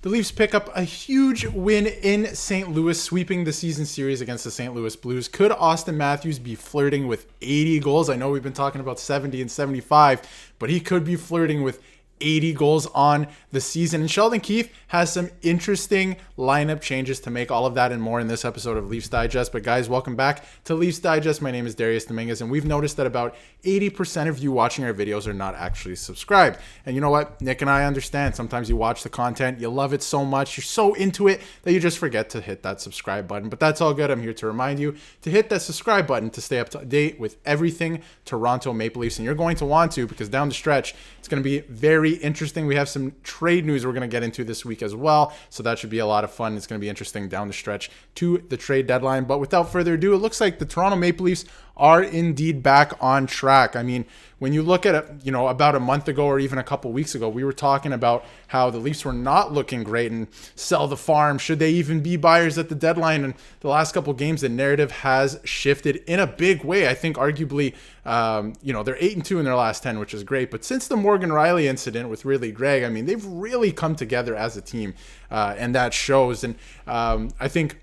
The Leafs pick up a huge win in St. Louis, sweeping the season series against the St. Louis Blues. Could Auston Matthews be flirting with 80 goals? I know we've been talking about 70 and 75, but he could be flirting with 80 goals on the season. And Sheldon Keefe has some interesting lineup changes to make. All of that and more in this episode of Leafs Digest. But guys, welcome back to Leafs Digest. My name is Darius Domingues, and we've noticed that about 80% of you watching our videos are not actually subscribed. And you know what? Nick and I understand. Sometimes you watch the content, you love it so much, you're so into it that you just forget to hit that subscribe button. But that's all good. I'm here to remind you to hit that subscribe button to stay up to date with everything Toronto Maple Leafs. And you're going to want to, because down the stretch, it's going to be very interesting. We have some trade news we're going to get into this week as well, so that should be a lot of fun. It's going to be interesting down the stretch to the trade deadline. But without further ado, it looks like the Toronto Maple Leafs are indeed back on track. I mean, when you look at it, about a month ago or even a couple weeks ago, we were talking about how the Leafs were not looking great and sell the farm. Should they even be buyers at the deadline? And the last couple games, the narrative has shifted in a big way. I think arguably, they're 8-2 in their last 10, which is great. But since the Morgan Rielly incident with Ridley Gregg, I mean, they've really come together as a team, and that shows. And I think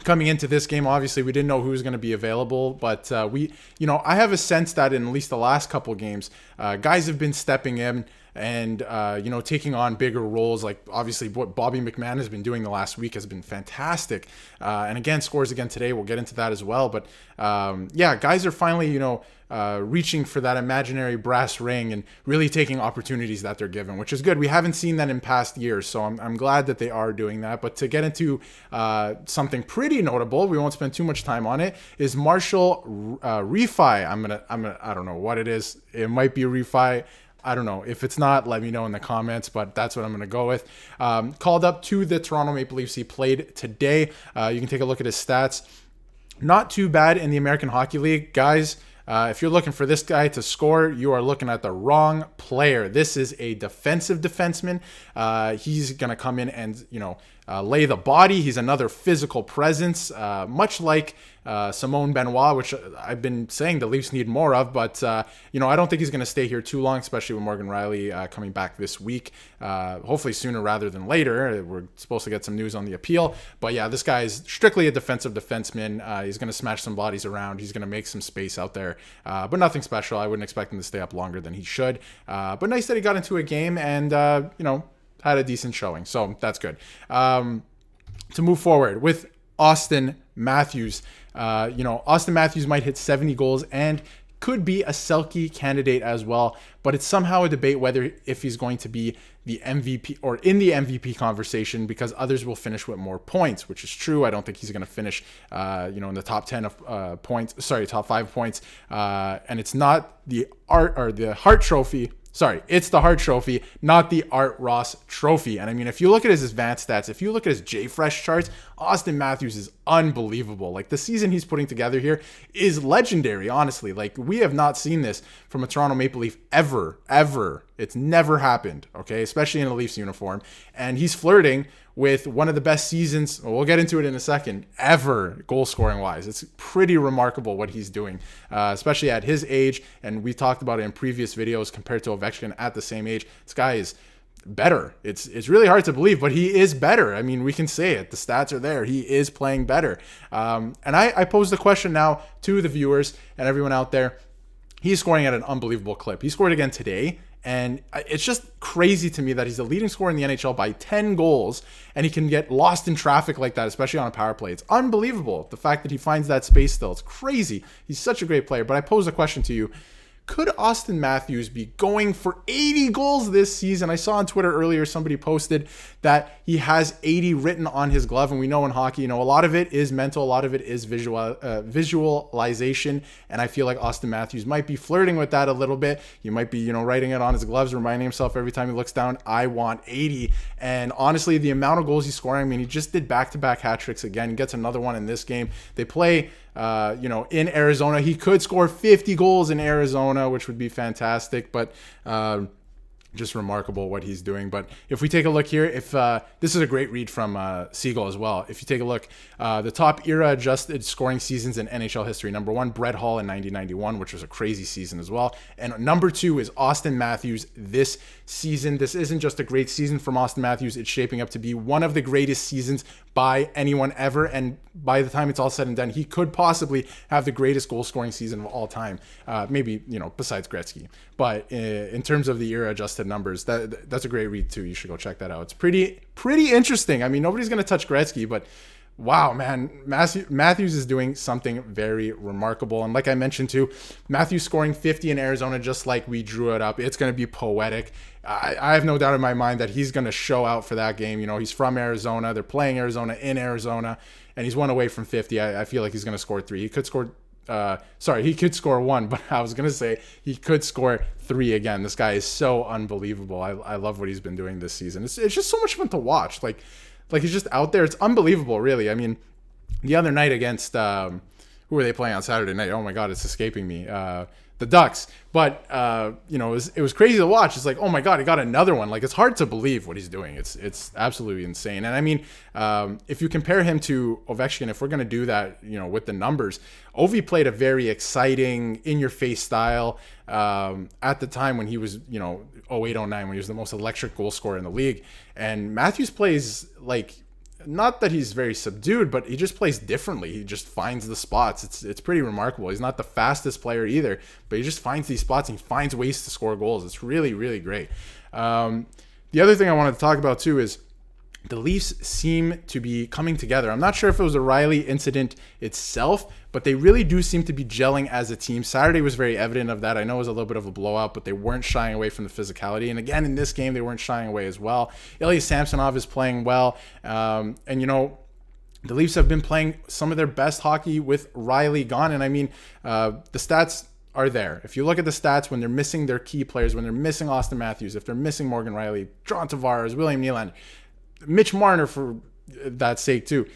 coming into this game, obviously, we didn't know who was going to be available, but I have a sense that in at least the last couple games, guys have been stepping in and, taking on bigger roles. Like, obviously, what Bobby McMann has been doing the last week has been fantastic. And again, scores again today. We'll get into that as well. But, guys are finally, reaching for that imaginary brass ring and really taking opportunities that they're given, which is good. We haven't seen that in past years, so I'm glad that they are doing that. But to get into something pretty notable, we won't spend too much time on it, is Marshall Refi. I don't know what it is. It might be a refi. I don't know. If it's not, let me know in the comments, but that's what I'm going to go with. Called up to the Toronto Maple Leafs. He played today. You can take a look at his stats. Not too bad in the American Hockey League. Guys, if you're looking for this guy to score, you are looking at the wrong player. This is a defensive defenseman. He's going to come in and, lay the body. He's another physical presence, much like Simone Benoit, which I've been saying the Leafs need more of. But, I don't think he's going to stay here too long, especially with Morgan Rielly coming back this week. Hopefully sooner rather than later. We're supposed to get some news on the appeal. But, yeah, this guy is strictly a defensive defenseman. He's going to smash some bodies around. He's going to make some space out there. But nothing special. I wouldn't expect him to stay up longer than he should. But nice that he got into a game and, had a decent showing. So that's good. To move forward with Auston Matthews, Auston Matthews might hit 70 goals and could be a Selke candidate as well, but it's somehow a debate whether if he's going to be the MVP or in the MVP conversation, because others will finish with more points, which is true. I don't think he's going to finish, in the top 10 of top 5 points. And it's not the Hart Trophy. Sorry, it's the Hart Trophy, not the Art Ross Trophy. And I mean, if you look at his advanced stats, if you look at his JFresh charts, Auston Matthews is unbelievable. Like, the season he's putting together here is legendary, honestly. Like, we have not seen this from a Toronto Maple Leaf ever. It's never happened, okay? Especially in a Leafs uniform. And he's flirting with one of the best seasons, we'll get into it in a second, ever goal scoring wise. It's pretty remarkable what he's doing, especially at his age. And we talked about it in previous videos compared to Ovechkin at the same age. This guy is better. It's really hard to believe, but he is better. I mean, we can say it. The stats are there. He is playing better. And I pose the question now to the viewers and everyone out there. He's scoring at an unbelievable clip. He scored again today. And it's just crazy to me that he's the leading scorer in the NHL by 10 goals, and he can get lost in traffic like that, especially on a power play. It's unbelievable, the fact that he finds that space still. It's crazy. He's such a great player. But I pose a question to you. Could Auston Matthews be going for 80 goals this season? I saw on Twitter earlier somebody posted that he has 80 written on his glove, and we know in hockey, a lot of it is mental, a lot of it is visualization, and I feel like Auston Matthews might be flirting with that a little bit. He might be, writing it on his gloves, reminding himself every time he looks down, I want 80. And honestly, the amount of goals he's scoring, I mean, he just did back-to-back hat tricks again. He gets another one in this game. They play in Arizona. He could score 50 goals in Arizona, which would be fantastic, but just remarkable what he's doing. But if we take a look here, if this is a great read from Siegel as well. If you take a look, the top era adjusted scoring seasons in NHL history. Number 1, Brett Hull in 1991, which was a crazy season as well. And number 2 is Auston Matthews this season. This isn't just a great season from Auston Matthews. It's shaping up to be one of the greatest seasons by anyone ever. And by the time it's all said and done, he could possibly have the greatest goal scoring season of all time. Maybe, besides Gretzky. But in terms of the era adjusted numbers, that's a great read too. You should go check that out. It's pretty interesting. I mean, nobody's going to touch Gretzky, but wow, man, Matthews is doing something very remarkable. And like I mentioned too, Matthews scoring 50 in Arizona, just like we drew it up. It's going to be poetic. I have no doubt in my mind that he's going to show out for that game. He's from Arizona. They're playing Arizona in Arizona, and he's one away from 50. I feel like he's going to score 3. He could score he could score 1, but I was going to say he could score 3 again. This guy is so unbelievable. I love what he's been doing this season. It's just so much fun to watch. Like he's just out there. It's unbelievable, really. I mean, the other night against who were they playing on Saturday night? Oh my God, it's escaping me. The Ducks. But it was crazy to watch. It's like, oh my God, he got another one. Like, it's hard to believe what he's doing. It's absolutely insane. And I mean, if you compare him to Ovechkin, if we're gonna do that, with the numbers, Ovi played a very exciting, in-your-face style at the time when he was, 08-09, when he was the most electric goal scorer in the league. And Matthews plays like, not that he's very subdued, but he just plays differently. He just finds the spots. It's pretty remarkable. He's not the fastest player either, but he just finds these spots and he finds ways to score goals. It's really, really great. The other thing I wanted to talk about too is the Leafs seem to be coming together. I'm not sure if it was a Riley incident itself, but they really do seem to be gelling as a team. Saturday was very evident of that. I know it was a little bit of a blowout, but they weren't shying away from the physicality. And again, in this game, they weren't shying away as well. Ilya Samsonov is playing well. The Leafs have been playing some of their best hockey with Riley gone. And I mean, the stats are there. If you look at the stats, when they're missing their key players, when they're missing Auston Matthews, if they're missing Morgan Riley, John Tavares, William Nylander, Mitch Marner for that sake too,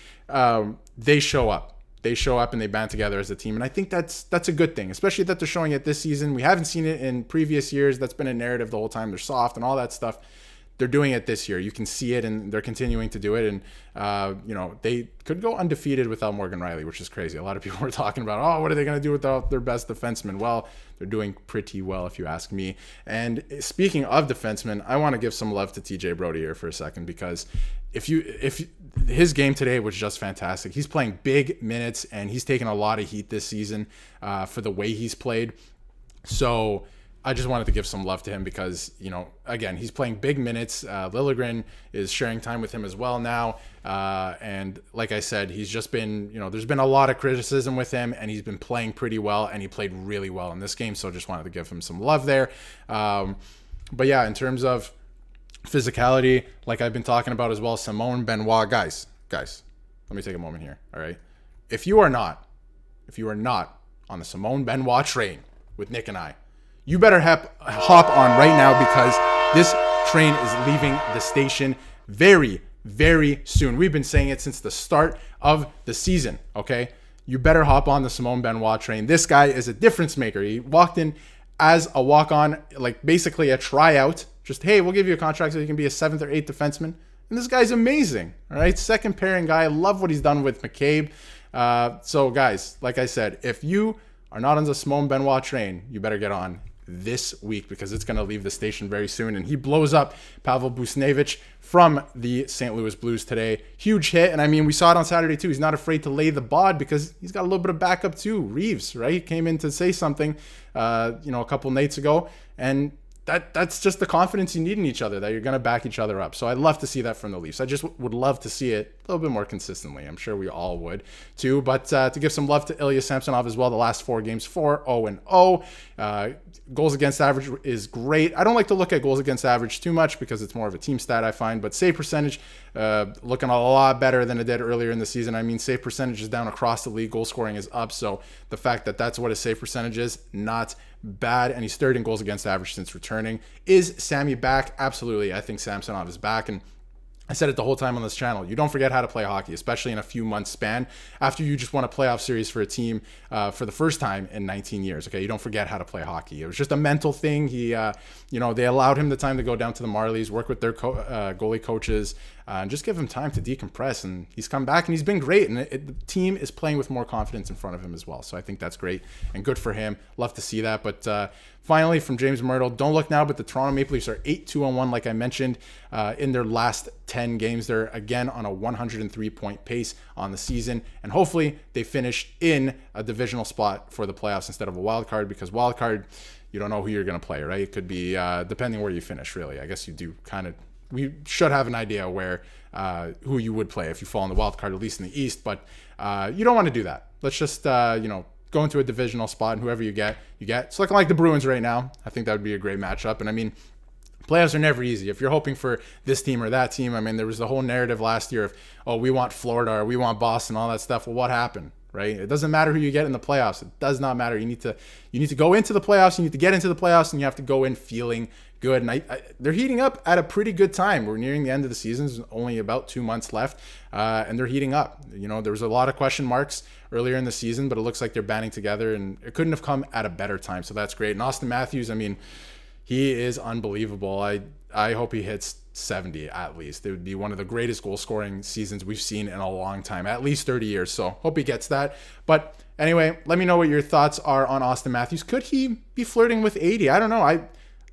they show up. They show up and they band together as a team. And I think that's a good thing, especially that they're showing it this season. We haven't seen it in previous years. That's been a narrative the whole time. They're soft and all that stuff. They're doing it this year. You can see it, and they're continuing to do it. And, they could go undefeated without Morgan Riley, which is crazy. A lot of people were talking about, what are they going to do without their best defenseman? Well, they're doing pretty well, if you ask me. And speaking of defensemen, I want to give some love to TJ Brody here for a second, because if his game today was just fantastic. He's playing big minutes, and he's taken a lot of heat this season for the way he's played. So I just wanted to give some love to him because, again, he's playing big minutes. Liljegren is sharing time with him as well now. And like I said, he's just been, there's been a lot of criticism with him, and he's been playing pretty well, and he played really well in this game. So just wanted to give him some love there. But yeah, in terms of physicality, like I've been talking about as well, Simone Benoit, guys, let me take a moment here. All right. If you are not on the Simone Benoit train with Nick and I, you better hop on right now, because this train is leaving the station very, very soon. We've been saying it since the start of the season, okay? You better hop on the Simone Benoit train. This guy is a difference maker. He walked in as a walk-on, like basically a tryout. Just, hey, we'll give you a contract so you can be a 7th or 8th defenseman. And this guy's amazing, all right? Second pairing guy. I love what he's done with McCabe. So, guys, like I said, if you are not on the Simone Benoit train, you better get on this week, because it's going to leave the station very soon. And he blows up Pavel Buchnevich from the St. Louis Blues today. Huge hit. And I mean, we saw it on Saturday too. He's not afraid to lay the bod, because he's got a little bit of backup too. Reeves, right? He came in to say something, a couple nights ago. And that's just the confidence you need in each other, that you're going to back each other up. So I'd love to see that from the Leafs. I just would love to see it a little bit more consistently. I'm sure we all would too. But to give some love to Ilya Samsonov as well, the last 4 games, 4-0-0. Goals against average is great. I don't like to look at goals against average too much, because it's more of a team stat, I find. But save percentage looking a lot better than it did earlier in the season. I mean, save percentage is down across the league. Goal scoring is up. So the fact that that's what his save percentage is, not bad. And he's third in goals against average since returning. Is Sammy back? Absolutely. I think Samsonov is back. And I said it the whole time on this channel. You don't forget how to play hockey, especially in a few months span after you just won a playoff series for a team for the first time in 19 years. Okay, you don't forget how to play hockey. It was just a mental thing. He, they allowed him the time to go down to the Marlies, work with their goalie coaches, and just give him time to decompress. And he's come back and he's been great. And the team is playing with more confidence in front of him as well. So I think that's great and good for him. Love to see that. But finally, from James Myrtle, don't look now, but the Toronto Maple Leafs are 8-2-1, like I mentioned, in their last 10 games. They're again on a 103-point pace on the season. And hopefully they finish in a divisional spot for the playoffs instead of a wild card, because wild card, you don't know who you're going to play, right? It could be depending where you finish, really. I guess you do we should have an idea where who you would play if you fall in the wild card, at least in the East. But you don't want to do that. Let's just, go into a divisional spot, and whoever you get. It's looking like the Bruins right now. I think that would be a great matchup. And I mean, playoffs are never easy. If you're hoping for this team or that team, I mean, there was the whole narrative last year of, oh, we want Florida or we want Boston, all that stuff. Well, what happened? Right? It doesn't matter who you get in the playoffs. It does not matter. You need to go into the playoffs. You need to get into the playoffs, and you have to go in feeling good. And they're heating up at a pretty good time. We're nearing the end of the season. There's only about 2 months left, and they're heating up. There was a lot of question marks earlier in the season, but it looks like they're banding together, and it couldn't have come at a better time. So that's great. And Auston Matthews, I mean, he is unbelievable. I hope he hits 70 at least. It would be one of the greatest goal scoring seasons we've seen in a long time, at least 30 years. So hope he gets that. But anyway, let me know what your thoughts are on Auston Matthews. Could he be flirting with 80? I don't know.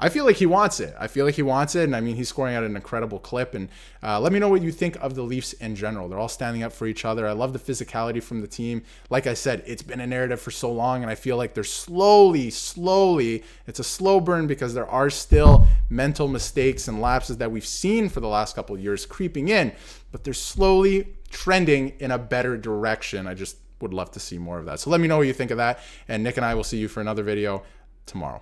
I feel like he wants it. And I mean, he's scoring at an incredible clip. And let me know what you think of the Leafs in general. They're all standing up for each other. I love the physicality from the team. Like I said, it's been a narrative for so long, and I feel like they're slowly, it's a slow burn because there are still mental mistakes and lapses that we've seen for the last couple of years creeping in, but they're slowly trending in a better direction. I just would love to see more of that. So let me know what you think of that. And Nick and I will see you for another video tomorrow.